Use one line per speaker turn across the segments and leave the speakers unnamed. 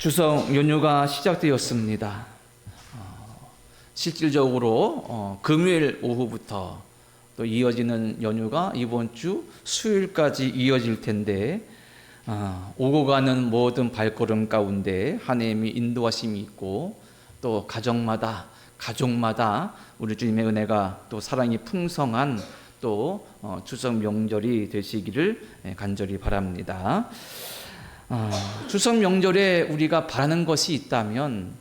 추석 연휴가 시작되었습니다. 실질적으로 금요일 오후부터 또 이어지는 연휴가 이번 주 수요일까지 이어질 텐데, 오고 가는 모든 발걸음 가운데 하나님의 인도하심이 있고, 또 가족마다 우리 주님의 은혜가 또 사랑이 풍성한 또 추석 명절이 되시기를 간절히 바랍니다. 추석 명절에 우리가 바라는 것이 있다면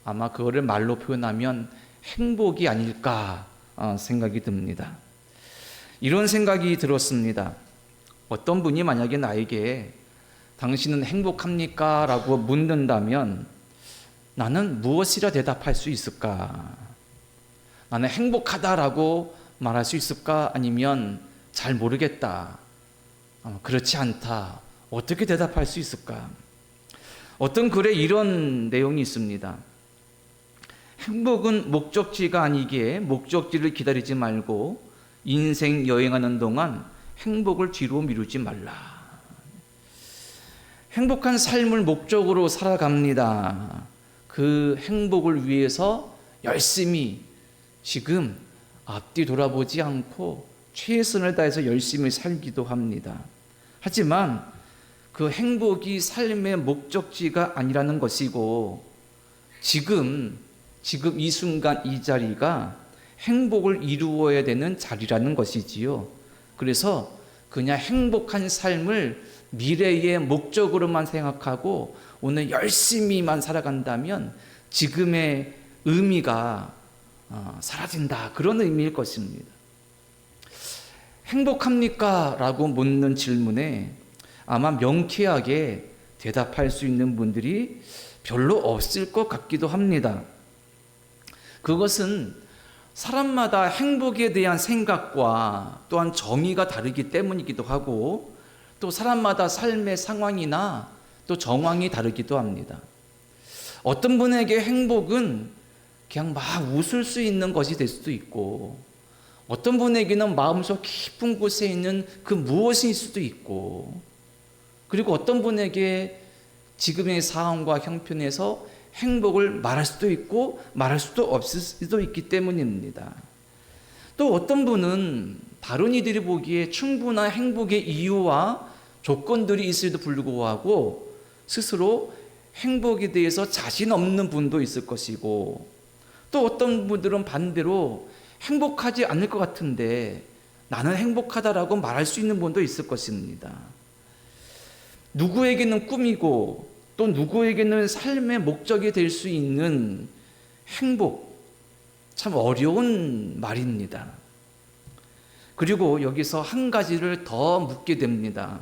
아마 그거를 말로 표현하면 행복이 아닐까 생각이 듭니다. 이런 생각이 들었습니다. 어떤 분이 만약에 나에게 당신은 행복합니까? 라고 묻는다면 나는 무엇이라 대답할 수 있을까? 나는 행복하다라고 말할 수 있을까? 아니면 잘 모르겠다, 그렇지 않다, 어떻게 대답할 수 있을까? 어떤 글에 이런 내용이 있습니다. 행복은 목적지가 아니기에 목적지를 기다리지 말고 인생 여행하는 동안 행복을 뒤로 미루지 말라. 행복한 삶을 목적으로 살아갑니다. 그 행복을 위해서 열심히 지금 앞뒤 돌아보지 않고 최선을 다해서 열심히 살기도 합니다. 하지만 그 행복이 삶의 목적지가 아니라는 것이고, 지금 이 순간 이 자리가 행복을 이루어야 되는 자리라는 것이지요. 그래서 그냥 행복한 삶을 미래의 목적으로만 생각하고 오늘 열심히만 살아간다면 지금의 의미가 사라진다, 그런 의미일 것입니다. 행복합니까? 라고 묻는 질문에 아마 명쾌하게 대답할 수 있는 분들이 별로 없을 것 같기도 합니다. 그것은 사람마다 행복에 대한 생각과 또한 정의가 다르기 때문이기도 하고, 또 사람마다 삶의 상황이나 또 정황이 다르기도 합니다. 어떤 분에게 행복은 그냥 막 웃을 수 있는 것이 될 수도 있고, 어떤 분에게는 마음속 깊은 곳에 있는 그 무엇일 수도 있고, 그리고 어떤 분에게 지금의 상황과 형편에서 행복을 말할 수도 있고 말할 수도 없을 수도 있기 때문입니다. 또 어떤 분은 다른 이들이 보기에 충분한 행복의 이유와 조건들이 있음에도 불구하고 스스로 행복에 대해서 자신 없는 분도 있을 것이고, 또 어떤 분들은 반대로 행복하지 않을 것 같은데 나는 행복하다라고 말할 수 있는 분도 있을 것입니다. 누구에게는 꿈이고 또 누구에게는 삶의 목적이 될 수 있는 행복, 참 어려운 말입니다. 그리고 여기서 한 가지를 더 묻게 됩니다.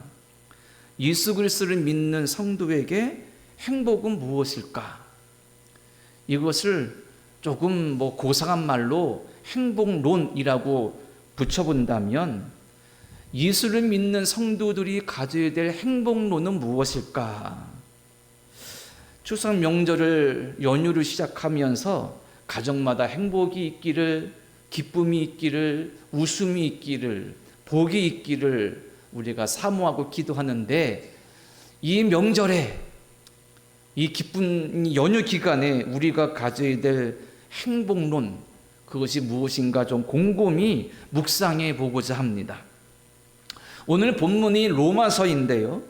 예수 그리스도를 믿는 성도에게 행복은 무엇일까? 이것을 조금 고상한 말로 행복론이라고 붙여본다면, 예수를 믿는 성도들이 가져야 될 행복론은 무엇일까? 추석 명절을 연휴를 시작하면서 가정마다 행복이 있기를, 기쁨이 있기를, 웃음이 있기를, 복이 있기를 우리가 사모하고 기도하는데, 이 명절에, 이 기쁜 연휴 기간에 우리가 가져야 될 행복론, 그것이 무엇인가 좀 곰곰이 묵상해 보고자 합니다. 오늘 본문이 로마서인데요,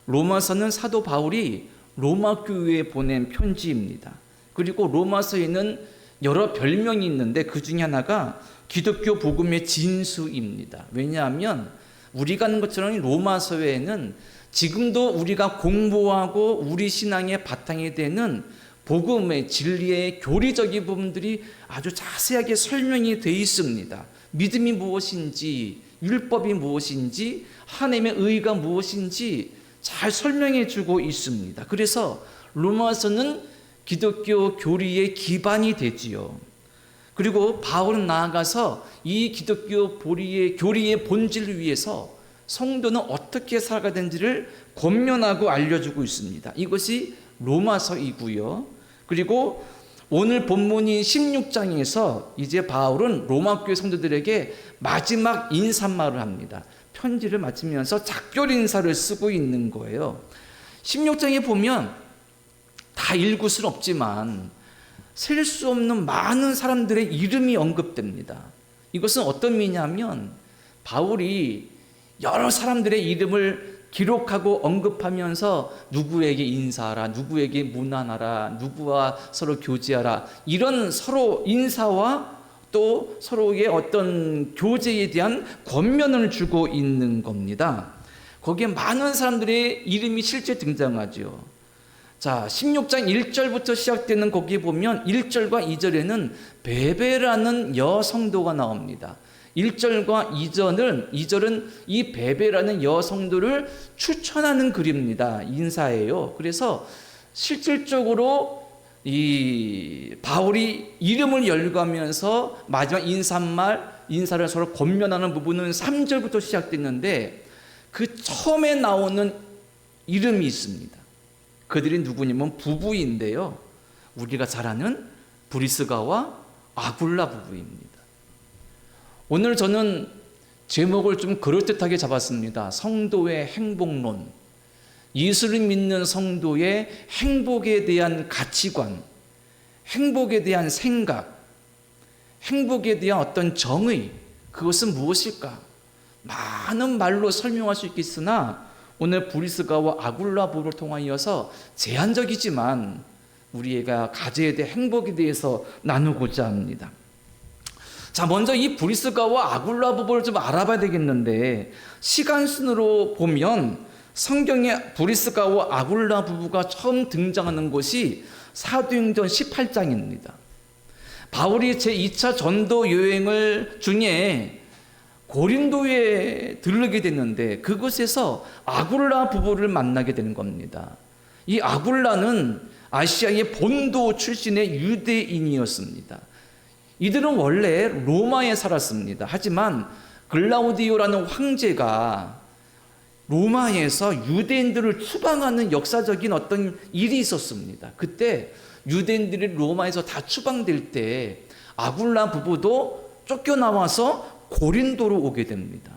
로마서는 사도 바울이 로마 교회에 보낸 편지입니다. 그리고 로마서에는 여러 별명이 있는데 그 중에 하나가 기독교 복음의 진수입니다. 왜냐하면 우리가 아는 것처럼 로마서에는 지금도 우리가 공부하고 우리 신앙의 바탕이 되는 복음의 진리의 교리적인 부분들이 아주 자세하게 설명이 되어 있습니다. 믿음이 무엇인지, 율법이 무엇인지, 하나님의 의가 무엇인지 잘 설명해 주고 있습니다. 그래서 로마서는 기독교 교리의 기반이 되지요. 그리고 바울은 나아가서 이 기독교 교리의 본질을 위해서 성도는 어떻게 살아가야 되는지를 권면하고 알려주고 있습니다. 이것이 로마서이고요. 그리고 오늘 본문인 16장에서 이제 바울은 로마 교회 성도들에게 마지막 인사말을 합니다. 편지를 마치면서 작별 인사를 쓰고 있는 거예요. 16장에 보면 다 읽을 수는 없지만 셀 수 없는 많은 사람들의 이름이 언급됩니다. 이것은 어떤 의미냐면 바울이 여러 사람들의 이름을 기록하고 언급하면서 누구에게 인사하라, 누구에게 문안하라, 누구와 서로 교제하라, 이런 서로 인사와 또 서로의 어떤 교제에 대한 권면을 주고 있는 겁니다. 거기에 많은 사람들의 이름이 실제 등장하죠. 자, 16장 1절부터 시작되는 거기에 보면 1절과 2절에는 베베라는 여성도가 나옵니다. 1절과 2절은 이 베베라는 여성도를 추천하는 글입니다. 인사예요. 그래서 실질적으로 이 바울이 이름을 열거하면서 마지막 인사를 서로 권면하는 부분은 3절부터 시작됐는데 그 처음에 나오는 이름이 있습니다. 그들이 누구냐면 부부인데요. 우리가 잘 아는 브리스가와 아굴라 부부입니다. 오늘 저는 제목을 좀 그럴듯하게 잡았습니다. 성도의 행복론. 예수를 믿는 성도의 행복에 대한 가치관, 행복에 대한 생각, 행복에 대한 어떤 정의, 그것은 무엇일까? 많은 말로 설명할 수 있겠으나 오늘 브리스가와 아굴라 부부를 통하여서 제한적이지만 우리가 가져야 될 행복에 대해서 나누고자 합니다. 자, 먼저 이 브리스가와 아굴라 부부를 좀 알아봐야 되겠는데, 시간 순으로 보면 성경에 브리스가와 아굴라 부부가 처음 등장하는 곳이 사도행전 18장입니다. 바울이 제2차 전도 여행을 중에 고린도에 들르게 됐는데 그곳에서 아굴라 부부를 만나게 되는 겁니다. 이 아굴라는 아시아의 본도 출신의 유대인이었습니다. 이들은 원래 로마에 살았습니다. 하지만 글라우디오라는 황제가 로마에서 유대인들을 추방하는 역사적인 어떤 일이 있었습니다. 그때 유대인들이 로마에서 다 추방될 때 아굴라 부부도 쫓겨나와서 고린도로 오게 됩니다.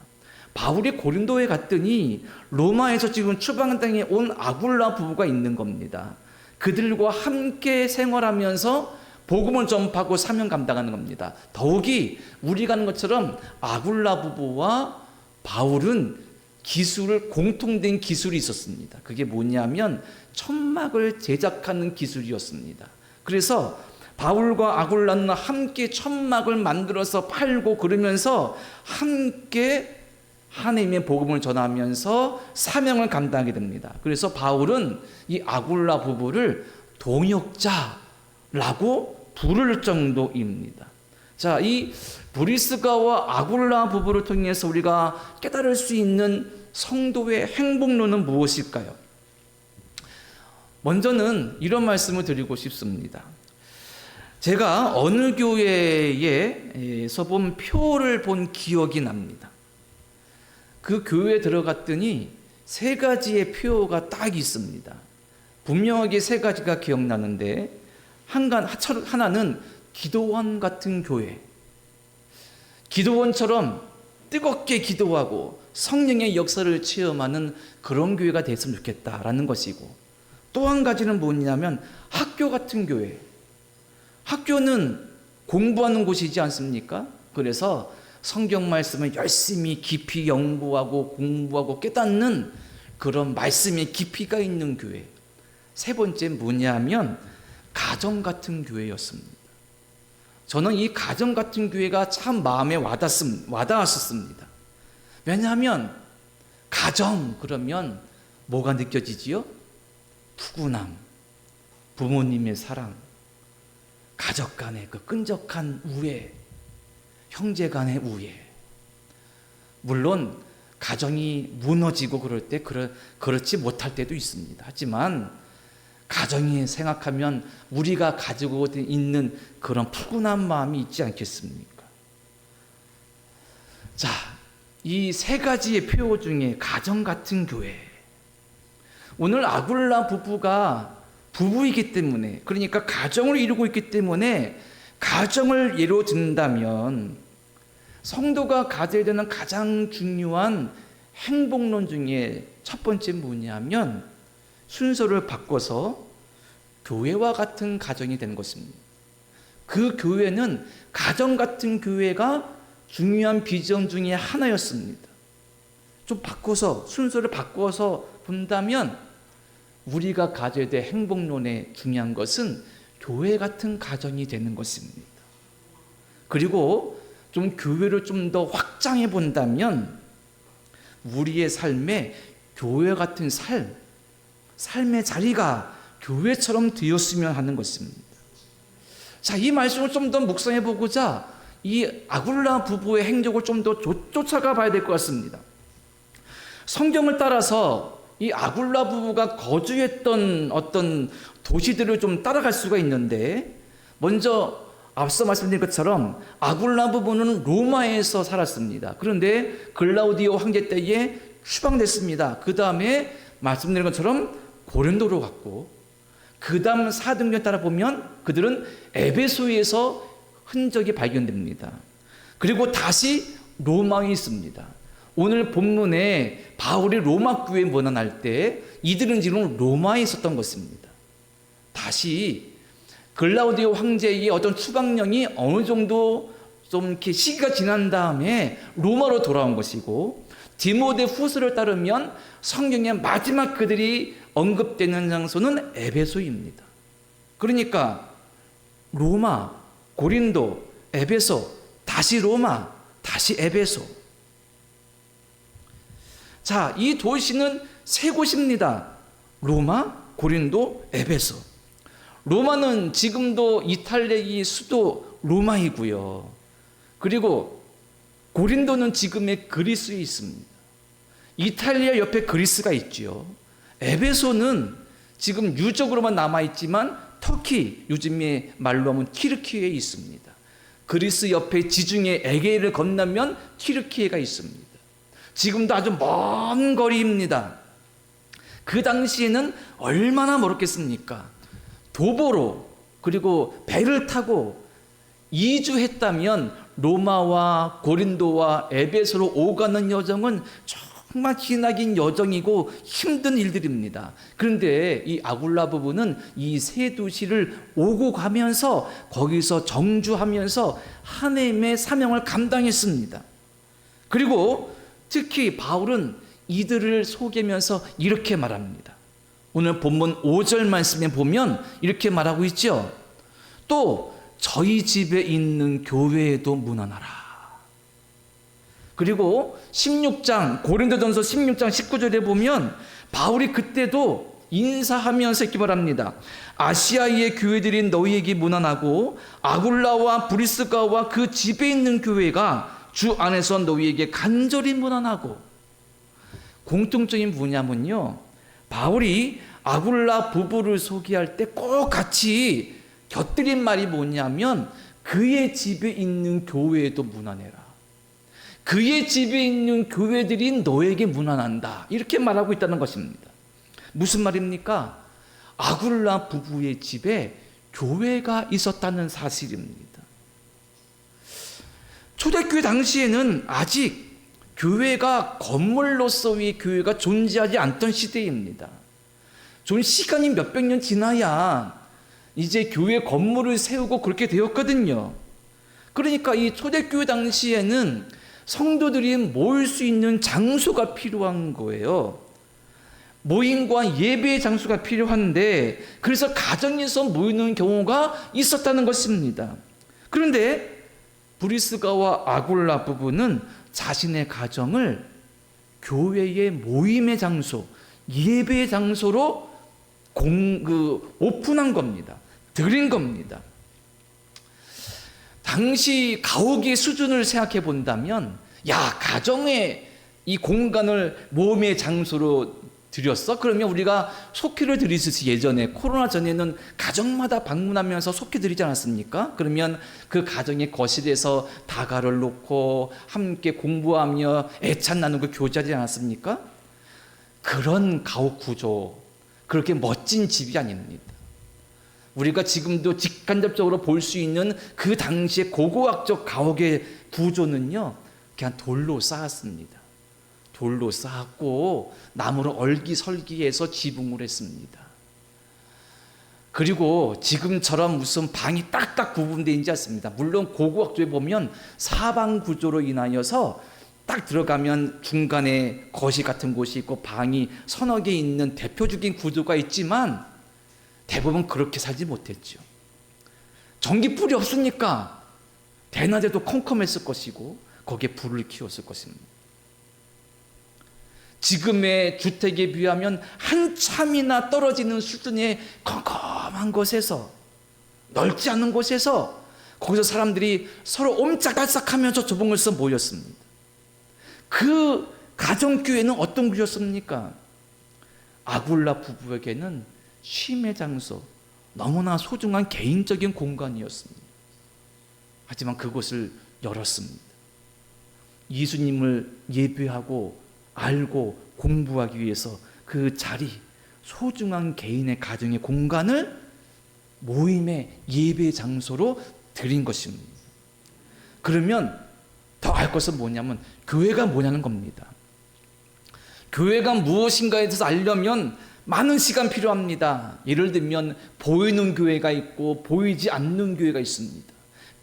바울이 고린도에 갔더니 로마에서 지금 추방당에 온 아굴라 부부가 있는 겁니다. 그들과 함께 생활하면서 복음을 전파하고 사명 감당하는 겁니다. 더욱이 우리가 하는 것처럼 아굴라 부부와 바울은 공통된 기술이 있었습니다. 그게 뭐냐면 천막을 제작하는 기술이었습니다. 그래서 바울과 아굴라는 함께 천막을 만들어서 팔고 그러면서 함께 하나님의 복음을 전하면서 사명을 감당하게 됩니다. 그래서 바울은 이 아굴라 부부를 동역자라고 부를 정도입니다. 자, 이 브리스가와 아굴라 부부를 통해서 우리가 깨달을 수 있는 성도의 행복론은 무엇일까요? 먼저는 이런 말씀을 드리고 싶습니다. 제가 어느 교회에서 본 표를 본 기억이 납니다. 그 교회에 들어갔더니 3가지의 표가 딱 있습니다. 분명하게 3가지가 기억나는데 하나는 기도원 같은 교회, 기도원처럼 뜨겁게 기도하고 성령의 역사를 체험하는 그런 교회가 됐으면 좋겠다라는 것이고, 또 한 가지는 뭐냐면 학교 같은 교회. 학교는 공부하는 곳이지 않습니까? 그래서 성경 말씀을 열심히 깊이 연구하고 공부하고 깨닫는 그런 말씀의 깊이가 있는 교회. 3번째 뭐냐면 가정 같은 교회였습니다. 저는 이 가정 같은 교회가 참 마음에 와닿았었습니다. 왜냐하면 가정 그러면 뭐가 느껴지지요? 푸근함, 부모님의 사랑, 가족 간의 그 끈적한 우애, 형제 간의 우애. 물론 가정이 무너지고 그럴 때 그렇지 못할 때도 있습니다. 하지만 가정이 생각하면 우리가 가지고 있는 그런 푸근한 마음이 있지 않겠습니까? 자, 이 3가지의 표 중에 가정 같은 교회. 오늘 아굴라 부부가 부부이기 때문에, 그러니까 가정을 이루고 있기 때문에 가정을 예로 든다면 성도가 가져야 되는 가장 중요한 행복론 중에 첫 번째 뭐냐면 순서를 바꿔서 교회와 같은 가정이 되는 것입니다. 그 교회는 가정 같은 교회가 중요한 비전 중에 하나였습니다. 좀 바꿔서, 순서를 바꿔서 본다면 우리가 가져야 될 행복론의 중요한 것은 교회 같은 가정이 되는 것입니다. 그리고 좀 교회를 좀 더 확장해 본다면 우리의 삶에 교회 같은 삶의 자리가 교회처럼 되었으면 하는 것입니다. 자, 이 말씀을 좀 더 묵상해 보고자 이 아굴라 부부의 행적을 좀 더 쫓아가 봐야 될 것 같습니다. 성경을 따라서 이 아굴라 부부가 거주했던 어떤 도시들을 좀 따라갈 수가 있는데, 먼저 앞서 말씀드린 것처럼 아굴라 부부는 로마에서 살았습니다. 그런데 글라우디오 황제 때에 추방됐습니다. 그 다음에 말씀드린 것처럼 고린도로 갔고, 그 다음 사등전 따라 보면 그들은 에베소에서 흔적이 발견됩니다. 그리고 다시 로마에 있습니다. 오늘 본문에 바울이 로마 교회에 문안할 때 이들은 지금 로마에 있었던 것입니다. 다시 글라우디오 황제의 어떤 추방령이 어느 정도 좀 이렇게 시기가 지난 다음에 로마로 돌아온 것이고, 디모데 후서를 따르면 성경의 마지막 그들이 언급되는 장소는 에베소입니다. 그러니까 로마, 고린도, 에베소, 다시 로마, 다시 에베소. 자, 이 도시는 세 곳입니다. 로마, 고린도, 에베소. 로마는 지금도 이탈리아의 수도 로마이고요. 그리고 고린도는 지금의 그리스에 있습니다. 이탈리아 옆에 그리스가 있죠. 에베소는 지금 유적으로만 남아있지만 터키, 요즘의 말로 하면 튀르키예에 있습니다. 그리스 옆에 지중해 에게를 건너면 튀르키예가 있습니다. 지금도 아주 먼 거리입니다. 그 당시에는 얼마나 멀었겠습니까? 도보로, 그리고 배를 타고 이주했다면 로마와 고린도와 에베소로 오가는 여정은 정말 기나긴 여정이고 힘든 일들입니다. 그런데 이 아굴라 부부는 이 세 도시를 오고 가면서 거기서 정주하면서 하나님의 사명을 감당했습니다. 그리고 특히 바울은 이들을 속이면서 이렇게 말합니다. 오늘 본문 5절 말씀에 보면 이렇게 말하고 있죠. 또 저희 집에 있는 교회에도 문안하라. 그리고 16장 고린도전서 16장 19절에 보면 바울이 그때도 인사하면서 이렇게 말합니다. 아시아의 교회들인 너희에게 문안하고 아굴라와 브리스가와 그 집에 있는 교회가 주 안에서 너희에게 간절히 문안하고. 공통점이 뭐냐면요, 바울이 아굴라 부부를 소개할 때 꼭 같이 곁들인 말이 뭐냐면 그의 집에 있는 교회에도 문안해라. 그의 집에 있는 교회들이 너에게 문안한다. 이렇게 말하고 있다는 것입니다. 무슨 말입니까? 아굴라 부부의 집에 교회가 있었다는 사실입니다. 초대교회 당시에는 아직 교회가 건물로서의 교회가 존재하지 않던 시대입니다. 좀 시간이 몇백 년 지나야 이제 교회 건물을 세우고 그렇게 되었거든요. 그러니까 이 초대교회 당시에는 성도들이 모일 수 있는 장소가 필요한 거예요. 모임과 예배의 장소가 필요한데, 그래서 가정에서 모이는 경우가 있었다는 것입니다. 그런데 브리스가와 아굴라 부부는 자신의 가정을 교회의 모임의 장소, 예배의 장소로 오픈한 겁니다. 드린 겁니다. 당시 가옥의 수준을 생각해 본다면, 야, 가정의 이 공간을 모임의 장소로 드렸어? 그러면 우리가 속회를 드리듯이 예전에 코로나 전에는 가정마다 방문하면서 속회 드리지 않았습니까? 그러면 그 가정의 거실에서 다가를 놓고 함께 공부하며 애찬 나누고 교제하지 않았습니까? 그런 가옥 구조, 그렇게 멋진 집이 아닙니다. 우리가 지금도 직간접적으로 볼 수 있는 그 당시의 고고학적 가옥의 구조는요, 그냥 돌로 쌓았습니다. 돌로 쌓았고 나무로 얼기설기해서 지붕을 했습니다. 그리고 지금처럼 무슨 방이 딱딱 구분되어 있지 않습니다. 물론 고고학조에 보면 사방 구조로 인하여서 딱 들어가면 중간에 거실 같은 곳이 있고 방이 서너 개 있는 대표적인 구조가 있지만 대부분 그렇게 살지 못했죠. 전기불이 없으니까 대낮에도 컴컴했을 것이고 거기에 불을 키웠을 것입니다. 지금의 주택에 비하면 한참이나 떨어지는 수준의 컴컴한 곳에서, 넓지 않은 곳에서 거기서 사람들이 서로 옴짝달싹하면서 좁은 곳에서 모였습니다. 그 가정교회는 어떤 곳이었습니까? 아굴라 부부에게는 쉼의 장소, 너무나 소중한 개인적인 공간이었습니다. 하지만 그곳을 열었습니다. 예수님을 예배하고 알고 공부하기 위해서 그 자리, 소중한 개인의 가정의 공간을 모임의 예배 장소로 드린 것입니다. 그러면 더 알 것은 뭐냐면 교회가 뭐냐는 겁니다. 교회가 무엇인가에 대해서 알려면 많은 시간 필요합니다. 예를 들면 보이는 교회가 있고 보이지 않는 교회가 있습니다.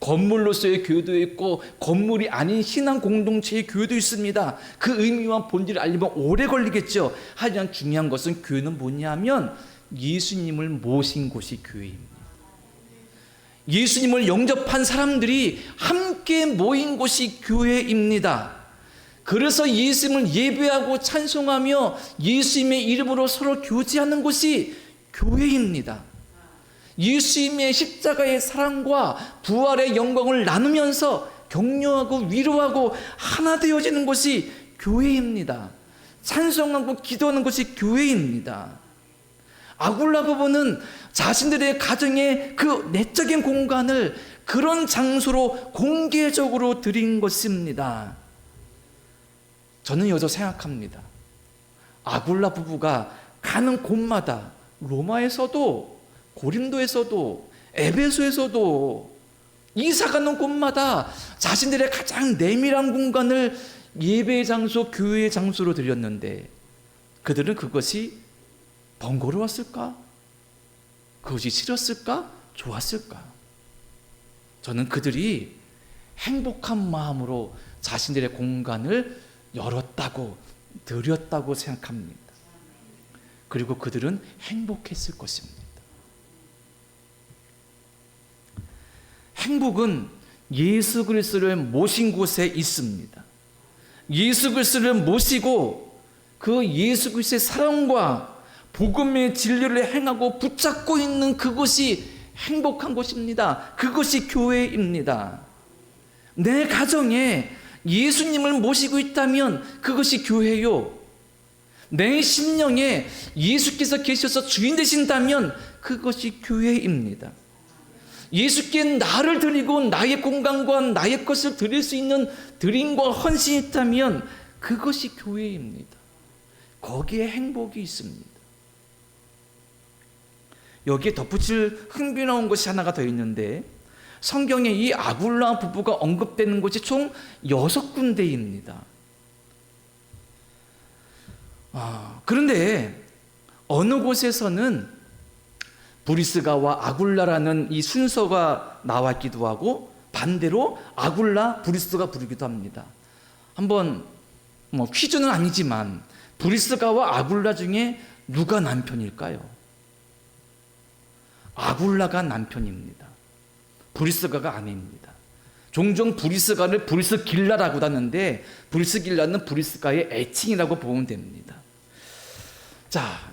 건물로서의 교회도 있고 건물이 아닌 신앙 공동체의 교회도 있습니다. 그 의미와 본질을 알려면 오래 걸리겠죠. 하지만 중요한 것은 교회는 뭐냐면 예수님을 모신 곳이 교회입니다. 예수님을 영접한 사람들이 함께 모인 곳이 교회입니다. 그래서 예수님을 예배하고 찬송하며 예수님의 이름으로 서로 교제하는 곳이 교회입니다. 예수님의 십자가의 사랑과 부활의 영광을 나누면서 격려하고 위로하고 하나 되어지는 것이 교회입니다. 찬송하고 기도하는 것이 교회입니다. 아굴라 부부는 자신들의 가정의 그 내적인 공간을 그런 장소로 공개적으로 드린 것입니다. 저는 여기서 생각합니다. 아굴라 부부가 가는 곳마다 로마에서도 고린도에서도 에베소에서도 이사가는 곳마다 자신들의 가장 내밀한 공간을 예배의 장소, 교회의 장소로 드렸는데 그들은 그것이 번거로웠을까? 그것이 싫었을까? 좋았을까? 저는 그들이 행복한 마음으로 자신들의 공간을 열었다고, 드렸다고 생각합니다. 그리고 그들은 행복했을 것입니다. 행복은 예수 그리스도를 모신 곳에 있습니다. 예수 그리스도를 모시고 그 예수 그리스도의 사랑과 복음의 진리를 행하고 붙잡고 있는 그것이 행복한 곳입니다. 그것이 교회입니다. 내 가정에 예수님을 모시고 있다면 그것이 교회요. 내 심령에 예수께서 계셔서 주인 되신다면 그것이 교회입니다. 예수께 나를 드리고 나의 공간과 나의 것을 드릴 수 있는 드림과 헌신이 있다면 그것이 교회입니다. 거기에 행복이 있습니다. 여기에 덧붙일 흥미로운 것이 하나가 더 있는데 성경에 이 아굴라 부부가 언급되는 곳이 총 6군데입니다. 그런데 어느 곳에서는 브리스가와 아굴라라는 이 순서가 나왔기도 하고 반대로 아굴라, 브리스가 부르기도 합니다. 한번 퀴즈는 아니지만 브리스가와 아굴라 중에 누가 남편일까요? 아굴라가 남편입니다. 브리스가가 아내입니다. 종종 브리스가를 브리스길라라고 하는데 브리스길라는 브리스가의 애칭이라고 보면 됩니다. 자,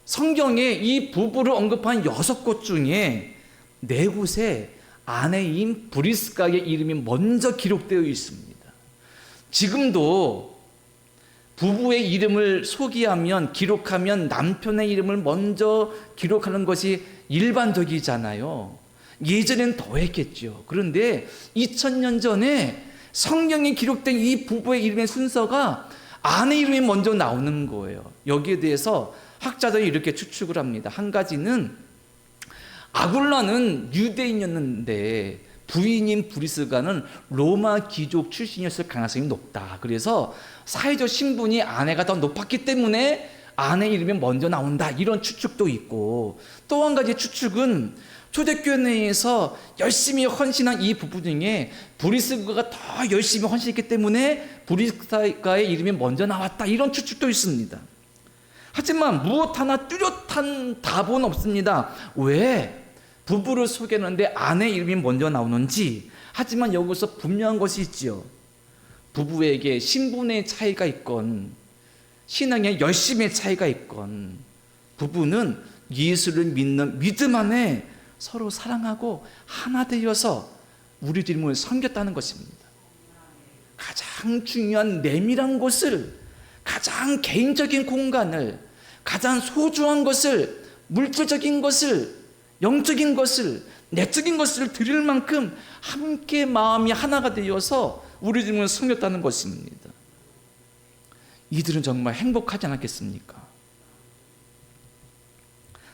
성경에 이 부부를 언급한 6곳 중에 4곳에 아내인 브리스가의 이름이 먼저 기록되어 있습니다. 지금도 부부의 이름을 소개하면, 기록하면 남편의 이름을 먼저 기록하는 것이 일반적이잖아요. 예전엔 더했겠죠. 그런데 2000년 전에 성경에 기록된 이 부부의 이름의 순서가 아내 이름이 먼저 나오는 거예요. 여기에 대해서 학자들이 이렇게 추측을 합니다. 한 가지는 아굴라는 유대인이었는데 부인인 브리스가는 로마 귀족 출신이었을 가능성이 높다. 그래서 사회적 신분이 아내가 더 높았기 때문에 아내 이름이 먼저 나온다, 이런 추측도 있고, 또 한 가지 추측은 초대교회 내에서 열심히 헌신한 이 부부 중에 브리스가가 더 열심히 헌신했기 때문에 브리스가의 이름이 먼저 나왔다, 이런 추측도 있습니다. 하지만 무엇 하나 뚜렷한 답은 없습니다. 왜 부부를 소개하는데 아내 이름이 먼저 나오는지. 하지만 여기서 분명한 것이 있지요. 부부에게 신분의 차이가 있건 신앙의 열심의 차이가 있건 부부는 예수를 믿는 믿음 안에 서로 사랑하고 하나 되어서 우리 주님을 섬겼다는 것입니다. 가장 중요한 내밀한 것을, 가장 개인적인 공간을, 가장 소중한 것을, 물질적인 것을, 영적인 것을, 내적인 것을 드릴 만큼 함께 마음이 하나가 되어서 우리 주님을 섬겼다는 것입니다. 이들은 정말 행복하지 않았겠습니까?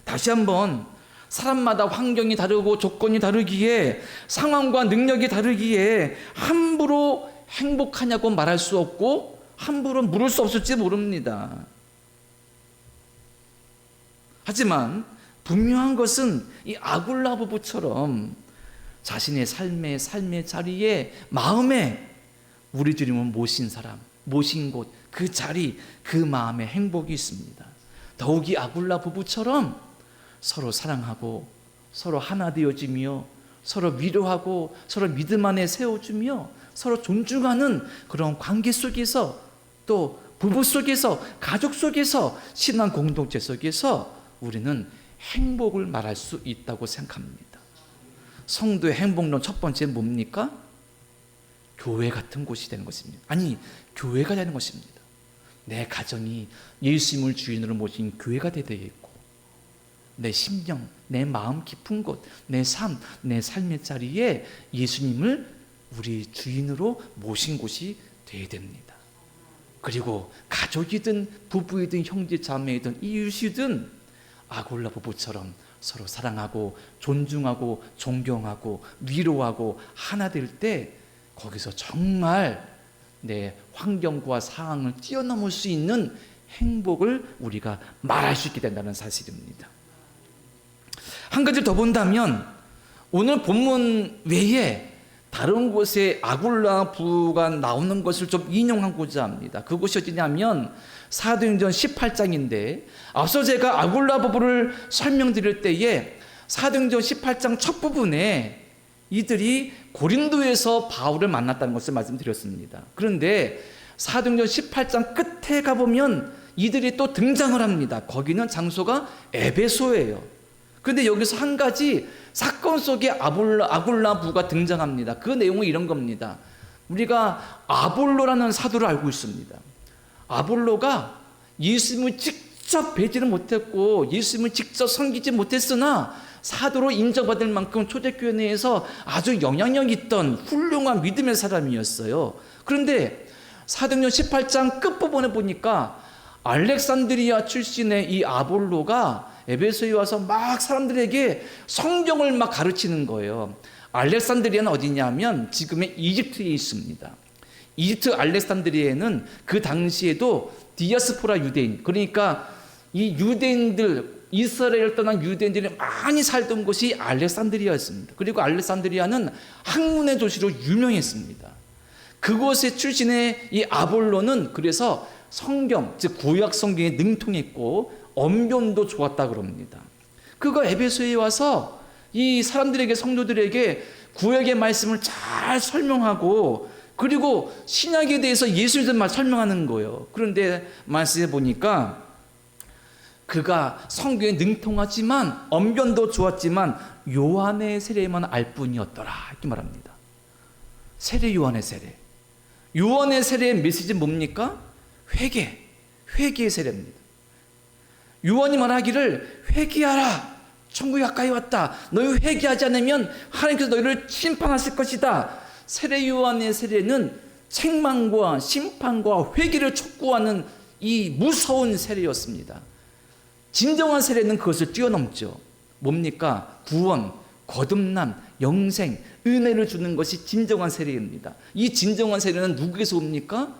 다시 한번 사람마다 환경이 다르고 조건이 다르기에, 상황과 능력이 다르기에 함부로 행복하냐고 말할 수 없고 함부로 물을 수 없을지 모릅니다. 하지만 분명한 것은 이 아굴라 부부처럼 자신의 삶의 자리에, 마음에 우리 주님을 모신 사람, 모신 곳, 그 자리, 그 마음에 행복이 있습니다. 더욱이 아굴라 부부처럼 서로 사랑하고 서로 하나 되어지며 서로 위로하고 서로 믿음 안에 세워주며 서로 존중하는 그런 관계 속에서, 또 부부 속에서, 가족 속에서, 신앙 공동체 속에서 우리는 행복을 말할 수 있다고 생각합니다. 성도의 행복론 첫 번째 뭡니까? 교회 같은 곳이 되는 것입니다. 아니, 교회가 되는 것입니다. 내 가정이 예수님을 주인으로 모신 교회가 되겠고, 내 심령, 내 마음 깊은 곳, 내 삶, 내 삶의 자리에 예수님을 우리 주인으로 모신 곳이 되어야 됩니다. 그리고 가족이든 부부이든 형제 자매이든 이웃이든 아굴라 부부처럼 서로 사랑하고 존중하고 존경하고 위로하고 하나 될 때, 거기서 정말 내 환경과 상황을 뛰어넘을 수 있는 행복을 우리가 말할 수 있게 된다는 사실입니다. 한 가지 더 본다면, 오늘 본문 외에 다른 곳에 아굴라 부부가 나오는 것을 좀 인용하고자 합니다. 그것이 어디냐면 사도행전 18장인데, 앞서 제가 아굴라 부부를 설명드릴 때에 사도행전 18장 첫 부분에 이들이 고린도에서 바울을 만났다는 것을 말씀드렸습니다. 그런데 사도행전 18장 끝에 가보면 이들이 또 등장을 합니다. 거기는 장소가 에베소예요. 그런데 여기서 한 가지 사건 속에 아굴라 부가 등장합니다. 그 내용은 이런 겁니다. 우리가 아볼로라는 사도를 알고 있습니다. 아볼로가 예수님을 직접 뵈지는 못했고 예수님을 직접 섬기지 못했으나 사도로 인정받을 만큼 초대교회 내에서 아주 영향력 있던 훌륭한 믿음의 사람이었어요. 그런데 사도행전 18장 끝부분에 보니까 알렉산드리아 출신의 이 아볼로가 에베소에 와서 막 사람들에게 성경을 막 가르치는 거예요. 알렉산드리아는 어디냐면 지금의 이집트에 있습니다. 이집트 알렉산드리아에는 그 당시에도 디아스포라 유대인, 그러니까 이 유대인들, 이스라엘을 떠난 유대인들이 많이 살던 곳이 알렉산드리아였습니다. 그리고 알렉산드리아는 학문의 도시로 유명했습니다. 그곳의 출신의 이 아볼로는 그래서 성경, 즉 구약 성경에 능통했고 언변도 좋았다 그럽니다. 그가 에베소에 와서 이 사람들에게, 성도들에게 구약의 말씀을 잘 설명하고, 그리고 신약에 대해서 예수님의 말 설명하는 거예요. 그런데 말씀해 보니까 그가 성경에 능통하지만 언변도 좋았지만 요한의 세례만 알 뿐이었더라, 이렇게 말합니다. 세례, 요한의 세례. 요한의 세례의 메시지는 뭡니까? 회개의 세례입니다. 요한이 말하기를 회개하라, 천국이 가까이 왔다, 너희 회개하지 않으면 하나님께서 너희를 심판하실 것이다. 세례 요한의 세례는 책망과 심판과 회개를 촉구하는 이 무서운 세례였습니다. 진정한 세례는 그것을 뛰어넘죠. 뭡니까? 구원, 거듭남, 영생, 은혜를 주는 것이 진정한 세례입니다. 이 진정한 세례는 누구에게서 옵니까?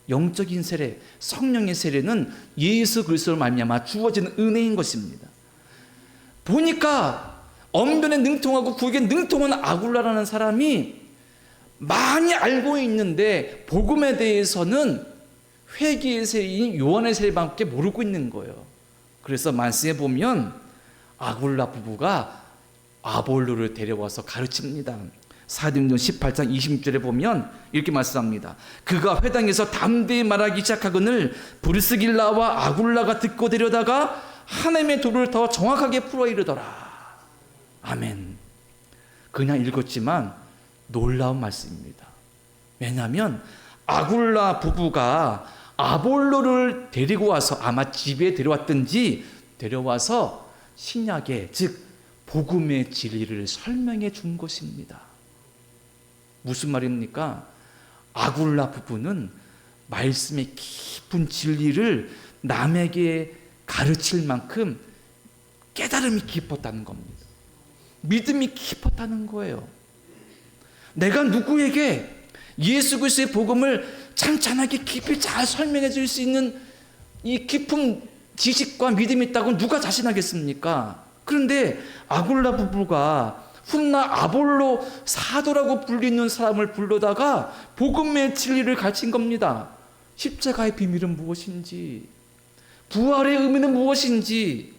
영적인 세례, 성령의 세례는 예수 그리스도로 말미암아 주어지는 은혜인 것입니다. 보니까 언변에 능통하고 구역에 능통한 아굴라라는 사람이 많이 알고 있는데 복음에 대해서는 회개의 세례인 요한의 세례밖에 모르고 있는 거예요. 그래서 말씀에 보면 아굴라 부부가 아볼로를 데려와서 가르칩니다. 사도행전 18장 26절에 보면 이렇게 말씀합니다. 그가 회당에서 담대히 말하기 시작하거늘 브리스길라와 아굴라가 듣고 데려다가 하나님의 도를 더 정확하게 풀어 이르더라. 아멘. 그냥 읽었지만 놀라운 말씀입니다. 왜냐하면 아굴라 부부가 아볼로를 데리고 와서 아마 집에 데려왔든지 데려와서 신약의 즉 복음의 진리를 설명해 준 것입니다. 무슨 말입니까? 아굴라 부부는 말씀의 깊은 진리를 남에게 가르칠 만큼 깨달음이 깊었다는 겁니다. 믿음이 깊었다는 거예요. 내가 누구에게 예수 그리스도의 복음을 찬찬하게 깊이 잘 설명해 줄 수 있는 이 깊은 지식과 믿음이 있다고 누가 자신하겠습니까? 그런데 아굴라 부부가 훗나 아볼로 사도라고 불리는 사람을 불러다가 복음의 진리를 가르친 겁니다. 십자가의 비밀은 무엇인지, 부활의 의미는 무엇인지,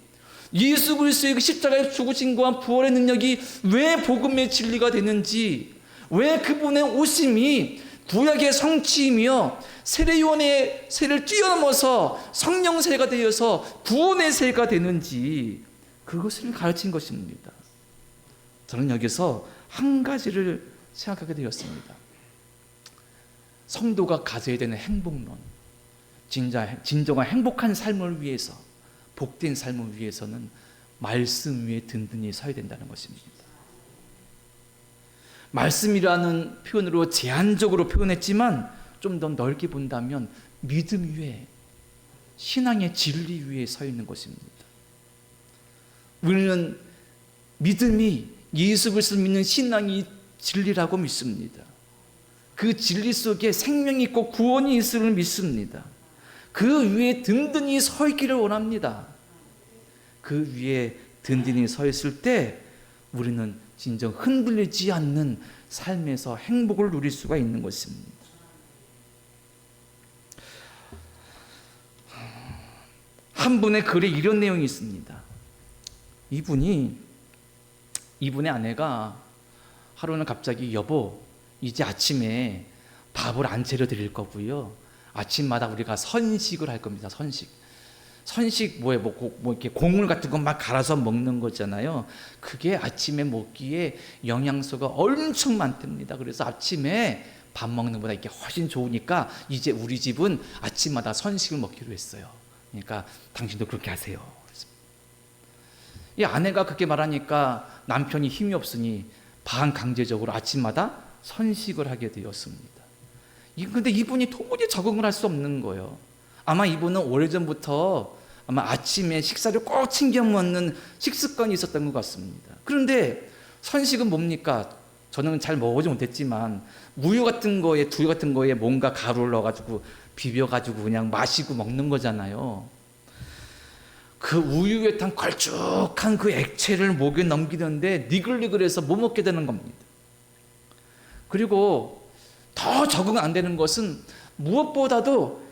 예수 그리스도의 그 십자가의 죽으심과 부활의 능력이 왜 복음의 진리가 되는지, 왜 그분의 오심이 구약의 성취이며 세례요한의 세를 뛰어넘어서 성령 세가 되어서 구원의 세가 되는지 그것을 가르친 것입니다. 저는 여기서 한 가지를 생각하게 되었습니다. 성도가 가져야 되는 행복론, 진정한 행복한 삶을 위해서, 복된 삶을 위해서는 말씀 위에 든든히 서야 된다는 것입니다. 말씀이라는 표현으로 제한적으로 표현했지만 좀 더 넓게 본다면 믿음 위에, 신앙의 진리 위에 서 있는 것입니다. 우리는 믿음이 예수 그리스도를 믿는 신앙이 진리라고 믿습니다. 그 진리 속에 생명이 있고 구원이 있음을 믿습니다. 그 위에 든든히 서 있기를 원합니다. 그 위에 든든히 서 있을 때 우리는 진정 흔들리지 않는 삶에서 행복을 누릴 수가 있는 것입니다. 한 분의 글에 이런 내용이 있습니다. 이분의 아내가 하루는 갑자기 여보, 이제 아침에 밥을 안 차려 드릴 거고요. 아침마다 우리가 선식을 할 겁니다. 선식 뭐예요? 뭐 이렇게 곡물 같은 거 막 갈아서 먹는 거잖아요. 그게 아침에 먹기에 영양소가 엄청 많답니다. 그래서 아침에 밥 먹는 것보다 이게 훨씬 좋으니까 이제 우리 집은 아침마다 선식을 먹기로 했어요. 그러니까 당신도 그렇게 하세요. 이 아내가 그렇게 말하니까 남편이 힘이 없으니 반강제적으로 아침마다 선식을 하게 되었습니다. 근데 이분이 도무지 적응을 할 수 없는 거예요. 아마 이분은 오래전부터 아마 아침에 식사를 꼭 챙겨 먹는 식습관이 있었던 것 같습니다. 그런데 선식은 뭡니까? 저는 잘 먹어보지 못했지만 두유 같은 거에 뭔가 가루를 넣어가지고 비벼가지고 그냥 마시고 먹는 거잖아요. 그 우유에 탄 걸쭉한 그 액체를 목에 넘기는데 니글니글해서 못 먹게 되는 겁니다. 그리고 더 적응 안 되는 것은 무엇보다도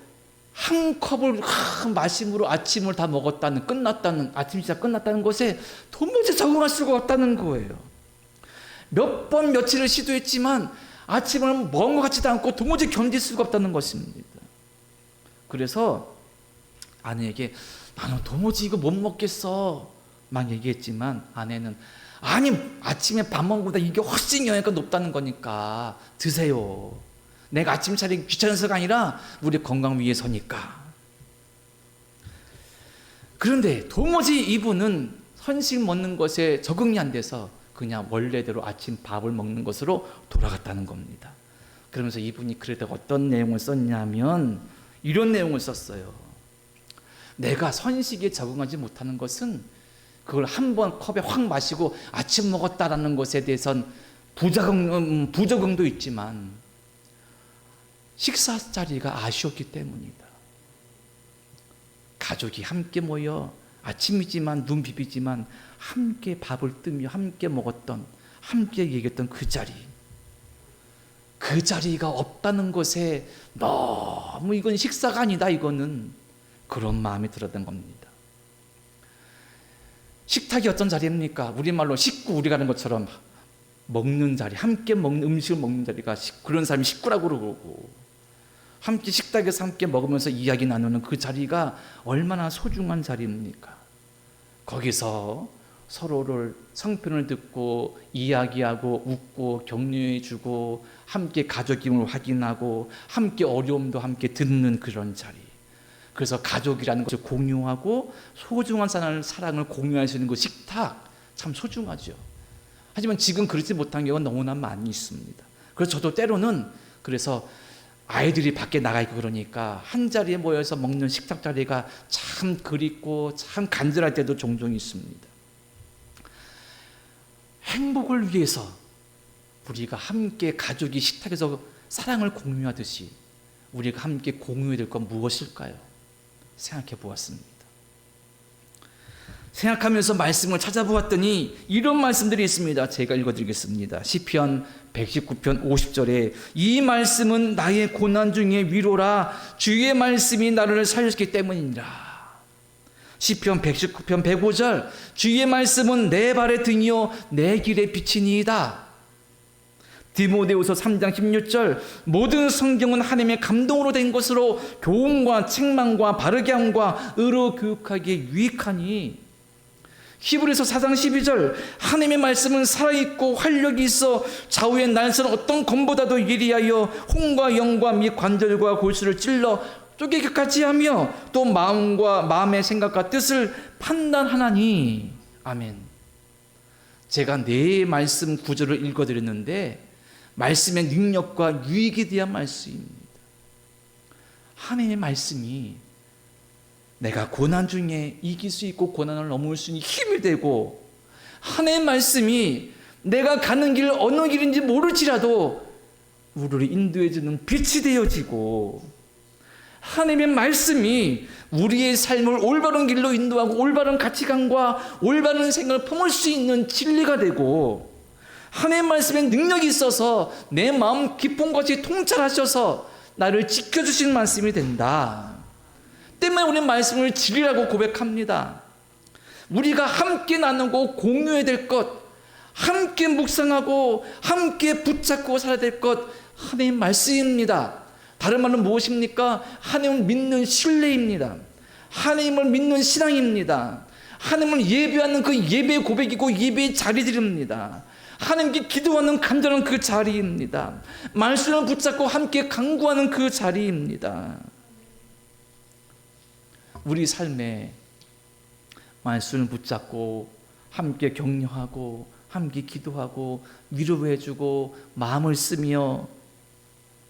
한 컵을 마심으로 아침을 다 먹었다는, 아침 식사 끝났다는 것에 도무지 적응할 수가 없다는 거예요. 몇 번 며칠을 시도했지만 아침을 먹은 것 같지도 않고 도무지 견딜 수가 없다는 것입니다. 그래서 아내에게 나는 도무지 이거 못 먹겠어 막 얘기했지만 아내는 아니 아침에 밥 먹는 것보다 이게 훨씬 영양가 높다는 거니까 드세요. 내가 아침 차리기 귀찮아서가 아니라 우리 건강 위해서니까. 그런데 도무지 이분은 선식 먹는 것에 적응이 안 돼서 그냥 원래대로 아침 밥을 먹는 것으로 돌아갔다는 겁니다. 그러면서 이분이 그래도 어떤 내용을 썼냐면 이런 내용을 썼어요. 내가 선식에 적응하지 못하는 것은 그걸 한 번 컵에 확 마시고 아침 먹었다라는 것에 대해선 부적응도 있지만 식사 자리가 아쉬웠기 때문이다. 가족이 함께 모여 아침이지만 눈 비비지만 함께 밥을 뜨며 함께 먹었던, 함께 얘기했던 그 자리, 그 자리가 없다는 것에 너무 이건 식사가 아니다, 이거는 그런 마음이 들었던 겁니다. 식탁이 어떤 자리입니까? 우리말로 식구, 우리가 하는 것처럼 먹는 자리, 함께 먹는 음식을 먹는 자리가 그런 사람이 식구라고 그러고, 함께 식탁에서 함께 먹으면서 이야기 나누는 그 자리가 얼마나 소중한 자리입니까? 거기서 서로를 성편을 듣고 이야기하고 웃고 격려해주고 함께 가족임을 확인하고 함께 어려움도 함께 듣는 그런 자리. 그래서 가족이라는 것을 공유하고 소중한 사랑을 공유할 수 있는 그 식탁, 참 소중하죠. 하지만 지금 그렇지 못한 경우가 너무나 많이 있습니다. 그래서 저도 때로는 그래서 아이들이 밖에 나가 있고 그러니까 한 자리에 모여서 먹는 식탁 자리가 참 그립고 참 간절할 때도 종종 있습니다. 행복을 위해서 우리가 함께 가족이 식탁에서 사랑을 공유하듯이 우리가 함께 공유해야 될 건 무엇일까요? 생각해 보았습니다. 생각하면서 말씀을 찾아보았더니 이런 말씀들이 있습니다. 제가 읽어드리겠습니다. 시편 119편 50절에 이 말씀은 나의 고난 중에 위로라, 주의 말씀이 나를 살렸기 때문이니라. 시편 119편 105절 주의 말씀은 내 발의 등이요 내 길의 빛이니이다. 디모데후서 3장 16절 모든 성경은 하나님의 감동으로 된 것으로 교훈과 책망과 바르게 함과 의로 교육하기에 유익하니. 히브리서 4장 12절 하나님의 말씀은 살아있고 활력이 있어 좌우의 날선 어떤 검보다도 예리하여 혼과 영과 및 관절과 골수를 찔러 쪼개기까지 하며 또 마음의 생각과 뜻을 판단하나니. 아멘. 제가 네 말씀 구절을 읽어드렸는데 말씀의 능력과 유익에 대한 말씀입니다. 하나님의 말씀이 내가 고난 중에 이길 수 있고 고난을 넘을 수 있는 힘이 되고, 하나님의 말씀이 내가 가는 길 어느 길인지 모를지라도 우리를 인도해 주는 빛이 되어지고, 하나님의 말씀이 우리의 삶을 올바른 길로 인도하고 올바른 가치관과 올바른 생각을 품을 수 있는 진리가 되고, 하나님의 말씀에 능력이 있어서 내 마음 깊음같이 통찰하셔서 나를 지켜주신 말씀이 된다. 때문에 우리는 말씀을 진리라고 고백합니다. 우리가 함께 나누고 공유해야 될 것, 함께 묵상하고 함께 붙잡고 살아야 될 것, 하나님의 말씀입니다. 다른 말은 무엇입니까? 하나님을 믿는 신뢰입니다. 하나님을 믿는 신앙입니다. 하나님을 예배하는 그 예배의 고백이고 예배의 자리들입니다. 하나님께 기도하는 간절한 그 자리입니다. 말씀을 붙잡고 함께 간구하는 그 자리입니다. 우리 삶에 말씀을 붙잡고 함께 격려하고 함께 기도하고 위로해주고 마음을 쓰며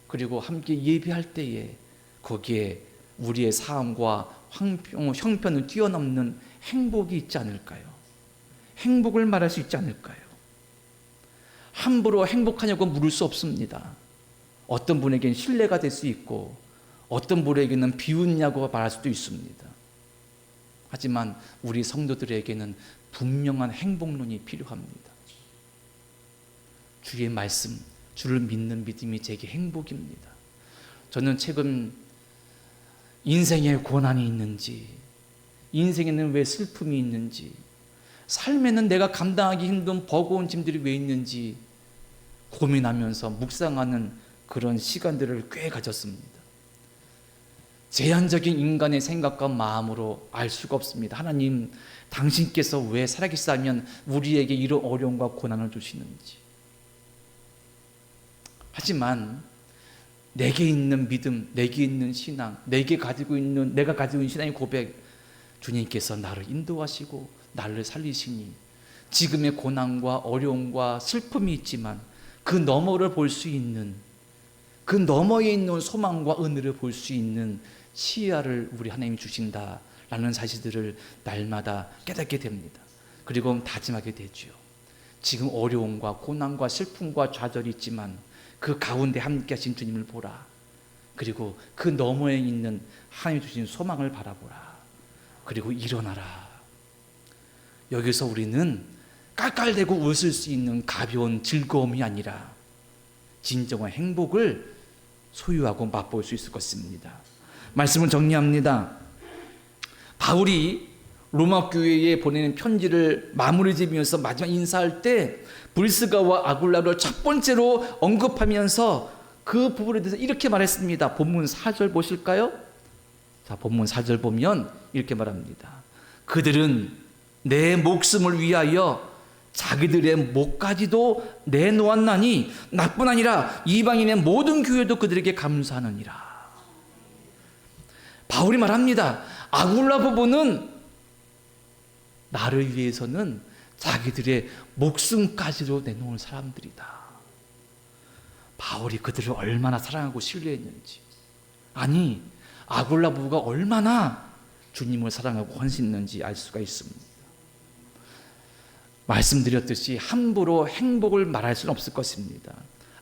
그리고 함께 예배할 때에 거기에 우리의 삶과 형편을 뛰어넘는 행복이 있지 않을까요? 행복을 말할 수 있지 않을까요? 함부로 행복하냐고 물을 수 없습니다. 어떤 분에게는 신뢰가 될 수 있고 어떤 분에게는 비웃냐고 말할 수도 있습니다. 하지만 우리 성도들에게는 분명한 행복론이 필요합니다. 주의 말씀, 주를 믿는 믿음이 제게 행복입니다. 저는 최근 인생에 고난이 있는지, 인생에는 왜 슬픔이 있는지, 삶에는 내가 감당하기 힘든 버거운 짐들이 왜 있는지 고민하면서 묵상하는 그런 시간들을 꽤 가졌습니다. 제한적인 인간의 생각과 마음으로 알 수가 없습니다. 하나님, 당신께서 왜 살아계시다면 우리에게 이런 어려움과 고난을 주시는지. 하지만 내게 있는 믿음, 내게 있는 신앙, 내가 가지고 있는 신앙의 고백, 주님께서 나를 인도하시고 나를 살리시니 지금의 고난과 어려움과 슬픔이 있지만 그 너머를 볼 수 있는, 그 너머에 있는 소망과 은혜를 볼 수 있는 시야를 우리 하나님이 주신다라는 사실들을 날마다 깨닫게 됩니다. 그리고 다짐하게 되죠. 지금 어려움과 고난과 슬픔과 좌절이 있지만 그 가운데 함께 하신 주님을 보라. 그리고 그 너머에 있는 하나님 주신 소망을 바라보라. 그리고 일어나라. 여기서 우리는 깔깔대고 웃을 수 있는 가벼운 즐거움이 아니라 진정한 행복을 소유하고 맛볼 수 있을 것입니다. 말씀을 정리합니다. 바울이 로마 교회에 보내는 편지를 마무리 지으면서 마지막 인사할 때 브리스가와 아굴라를 첫 번째로 언급하면서 그 부분에 대해서 이렇게 말했습니다. 본문 4절 보실까요? 자, 본문 4절 보면 이렇게 말합니다. 그들은 내 목숨을 위하여 자기들의 목까지도 내놓았나니 나뿐 아니라 이방인의 모든 교회도 그들에게 감사하느니라. 바울이 말합니다. 아굴라 부부는 나를 위해서는 자기들의 목숨까지도 내놓은 사람들이다. 바울이 그들을 얼마나 사랑하고 신뢰했는지, 아니 아굴라 부부가 얼마나 주님을 사랑하고 헌신했는지 알 수가 있습니다. 말씀드렸듯이 함부로 행복을 말할 수는 없을 것입니다.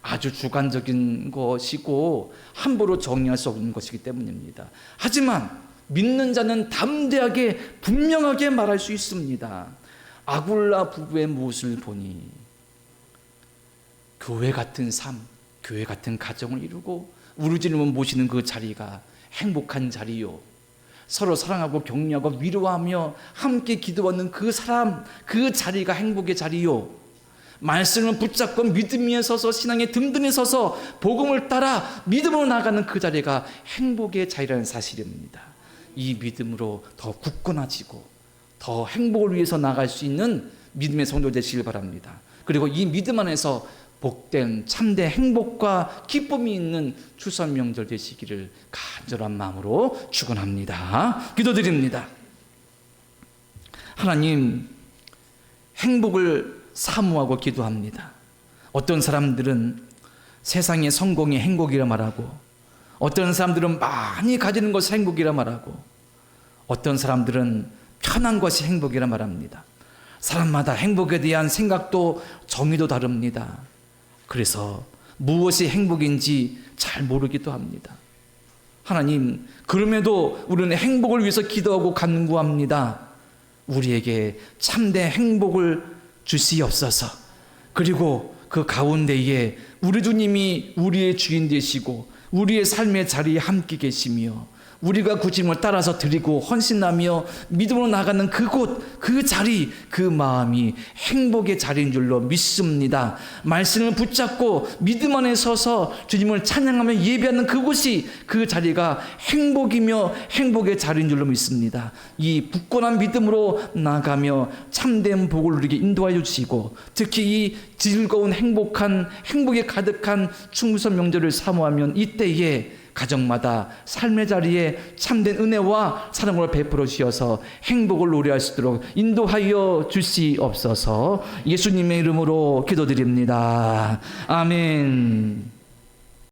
아주 주관적인 것이고 함부로 정의할 수 없는 것이기 때문입니다. 하지만 믿는 자는 담대하게 분명하게 말할 수 있습니다. 아굴라 부부의 모습을 보니 교회 같은 삶, 교회 같은 가정을 이루고 우리 주님을 모시는 그 자리가 행복한 자리요, 서로 사랑하고 격려하고 위로하며 함께 기도하는 그 사람, 그 자리가 행복의 자리요, 말씀을 붙잡고 믿음 위에 서서 신앙의 든든에 서서 복음을 따라 믿음으로 나가는 그 자리가 행복의 자리라는 사실입니다. 이 믿음으로 더 굳건해지고 더 행복을 위해서 나갈 수 있는 믿음의 성도 되시길 바랍니다. 그리고 이 믿음 안에서 복된 참된 행복과 기쁨이 있는 추석 명절 되시기를 간절한 마음으로 축원합니다. 기도드립니다. 하나님, 행복을 사모하고 기도합니다. 어떤 사람들은 세상의 성공이 행복이라 말하고, 어떤 사람들은 많이 가지는 것이 행복이라 말하고, 어떤 사람들은 편한 것이 행복이라 말합니다. 사람마다 행복에 대한 생각도 정의도 다릅니다. 그래서 무엇이 행복인지 잘 모르기도 합니다. 하나님, 그럼에도 우리는 행복을 위해서 기도하고 간구합니다. 우리에게 참된 행복을 주시옵소서. 그리고 그 가운데에 우리 주님이 우리의 주인 되시고 우리의 삶의 자리에 함께 계시며 우리가 그 주님을 따라서 드리고 헌신하며 믿음으로 나가는 그곳, 그 자리, 그 마음이 행복의 자리인 줄로 믿습니다. 말씀을 붙잡고 믿음 안에 서서 주님을 찬양하며 예배하는 그곳이, 그 자리가 행복이며 행복의 자리인 줄로 믿습니다. 이 굳건한 믿음으로 나가며 참된 복을 누리게 인도하여 주시고, 특히 이 즐거운 행복에 가득한 충성 명절을 사모하면 이때에 가정마다 삶의 자리에 참된 은혜와 사랑을 베풀어 주셔서 행복을 노래할 수 있도록 인도하여 주시옵소서. 예수님의 이름으로 기도드립니다. 아멘.